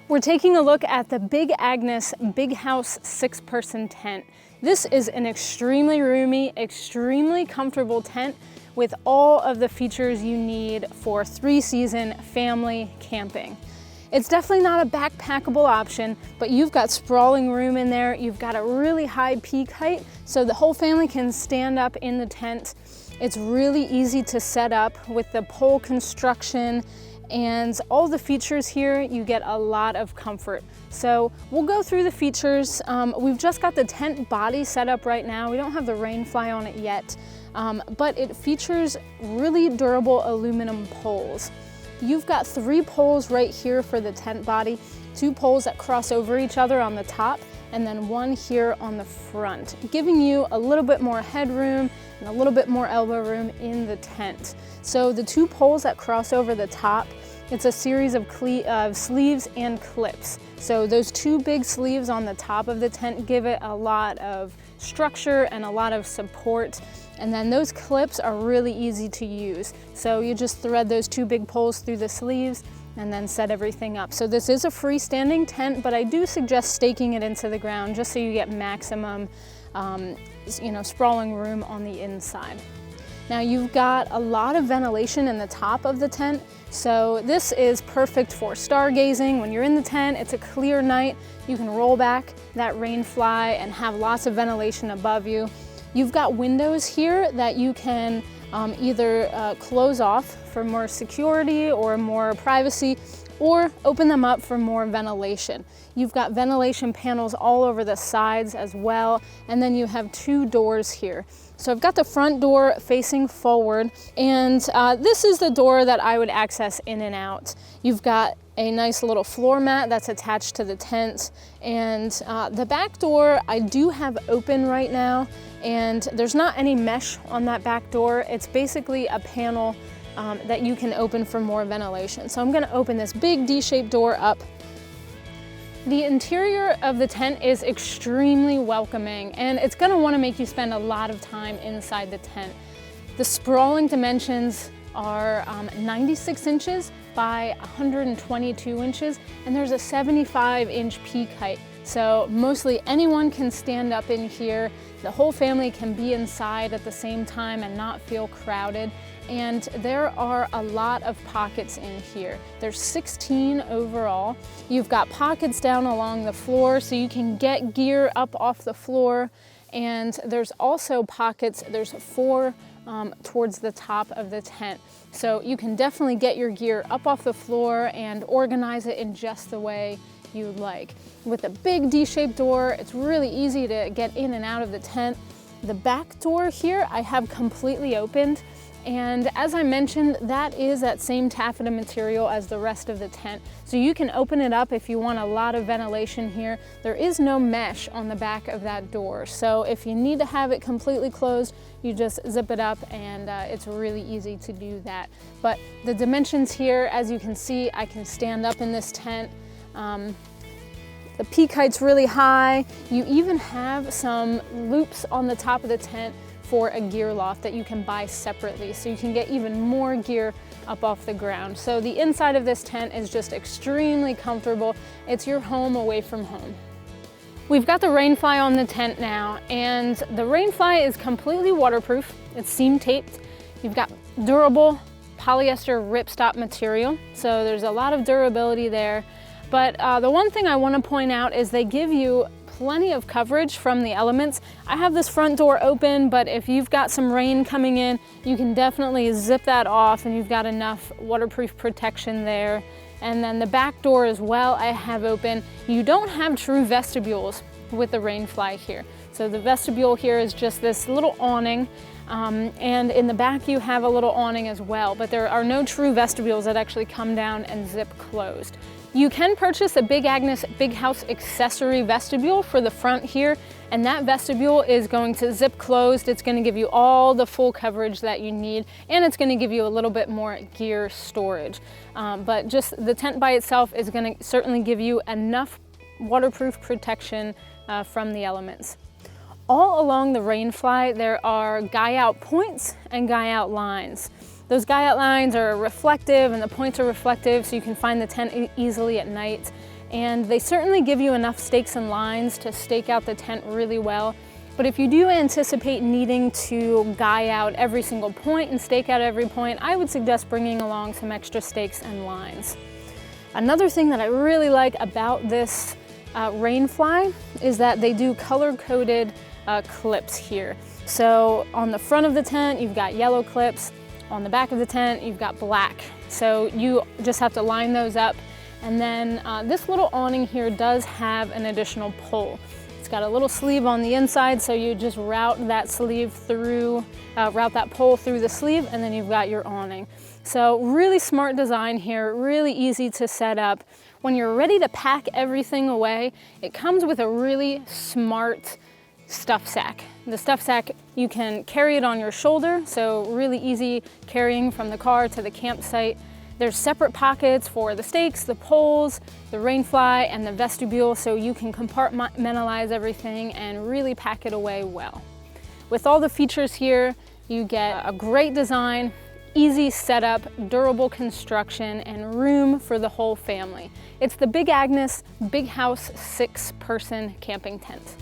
We're taking a look at the Big Agnes Big House 6-person tent. This is an extremely roomy, extremely comfortable tent with all of the features you need for 3-season family camping. It's definitely not a backpackable option, but you've got sprawling room in there. You've got a really high peak height, so the whole family can stand up in the tent. It's really easy to set up with the pole construction and all the features here. You get a lot of comfort. So we'll go through the features. We've just got the tent body set up right now. We don't have the Rainfly on it yet, but it features really durable aluminum poles. You've got 3 poles right here for the tent body, 2 poles that cross over each other on the top, and then 1 here on the front, giving you a little bit more headroom and a little bit more elbow room in the tent. So the 2 poles that cross over the top, it's a series of sleeves and clips. So those 2 big sleeves on the top of the tent give it a lot of structure and a lot of support. And then those clips are really easy to use. So you just thread those 2 big poles through the sleeves and then set everything up. So this is a freestanding tent, but I do suggest staking it into the ground just so you get maximum sprawling room on the inside. Now you've got a lot of ventilation in the top of the tent, so this is perfect for stargazing. When you're in the tent, it's a clear night, you can roll back that Rainfly and have lots of ventilation above you. You've got windows here that you can either close off for more security or more privacy, or open them up for more ventilation. You've got ventilation panels all over the sides as well, and then you have 2 doors here. So I've got the front door facing forward, and this is the door that I would access in and out. You've got a nice little floor mat that's attached to the tent, and the back door I do have open right now, and there's not any mesh on that back door. It's basically a panel that you can open for more ventilation. So I'm gonna open this big D-shaped door up. The interior of the tent is extremely welcoming, and it's gonna wanna make you spend a lot of time inside the tent. The sprawling dimensions are 96 inches by 122 inches, and there's a 75-inch peak height. So mostly anyone can stand up in here. The whole family can be inside at the same time and not feel crowded. And there are a lot of pockets in here. There's 16 overall. You've got pockets down along the floor so you can get gear up off the floor. And there's also pockets, there's 4 towards the top of the tent. So you can definitely get your gear up off the floor and organize it in just the way you like. With a big D-shaped door, it's really easy to get in and out of the tent. The back door here I have completely opened, and as I mentioned, that is that same taffeta material as the rest of the tent. So you can open it up if you want a lot of ventilation here. There is no mesh on the back of that door. So if you need to have it completely closed, you just zip it up, and it's really easy to do that. But the dimensions here, as you can see, I can stand up in this tent. The peak height's really high. You even have some loops on the top of the tent for a gear loft that you can buy separately, so you can get even more gear up off the ground. So the inside of this tent is just extremely comfortable. It's your home away from home. We've got the Rainfly on the tent now, and the Rainfly is completely waterproof. It's seam taped. You've got durable polyester ripstop material, so there's a lot of durability there. But the one thing I want to point out is they give you plenty of coverage from the elements. I have this front door open, but if you've got some rain coming in, you can definitely zip that off, and you've got enough waterproof protection there. And then the back door as well I have open. You don't have true vestibules with the Rainfly here. So the vestibule here is just this little awning, and in the back you have a little awning as well, but there are no true vestibules that actually come down and zip closed. You can purchase a Big Agnes Big House accessory vestibule for the front here, and that vestibule is going to zip closed. It's going to give you all the full coverage that you need, and it's going to give you a little bit more gear storage. But just the tent by itself is going to certainly give you enough waterproof protection from the elements. All along the Rainfly, there are guy out points and guy out lines. Those guy outlines are reflective and the points are reflective, so you can find the tent easily at night. And they certainly give you enough stakes and lines to stake out the tent really well. But if you do anticipate needing to guy out every single point and stake out every point, I would suggest bringing along some extra stakes and lines. Another thing that I really like about this Rainfly is that they do color-coded clips here. So on the front of the tent, you've got yellow clips. On the back of the tent, you've got black. So you just have to line those up. And then this little awning here does have an additional pole. It's got a little sleeve on the inside, so you just route that sleeve through, route that pole through the sleeve, and then you've got your awning. So really smart design here, really easy to set up. When you're ready to pack everything away, it comes with a really smart stuff sack. The stuff sack, you can carry it on your shoulder, so really easy carrying from the car to the campsite. There's separate pockets for the stakes, the poles, the Rainfly, and the vestibule, so you can compartmentalize everything and really pack it away well. With all the features here, you get a great design, easy setup, durable construction, and room for the whole family. It's the Big Agnes Big House 6-person camping tent.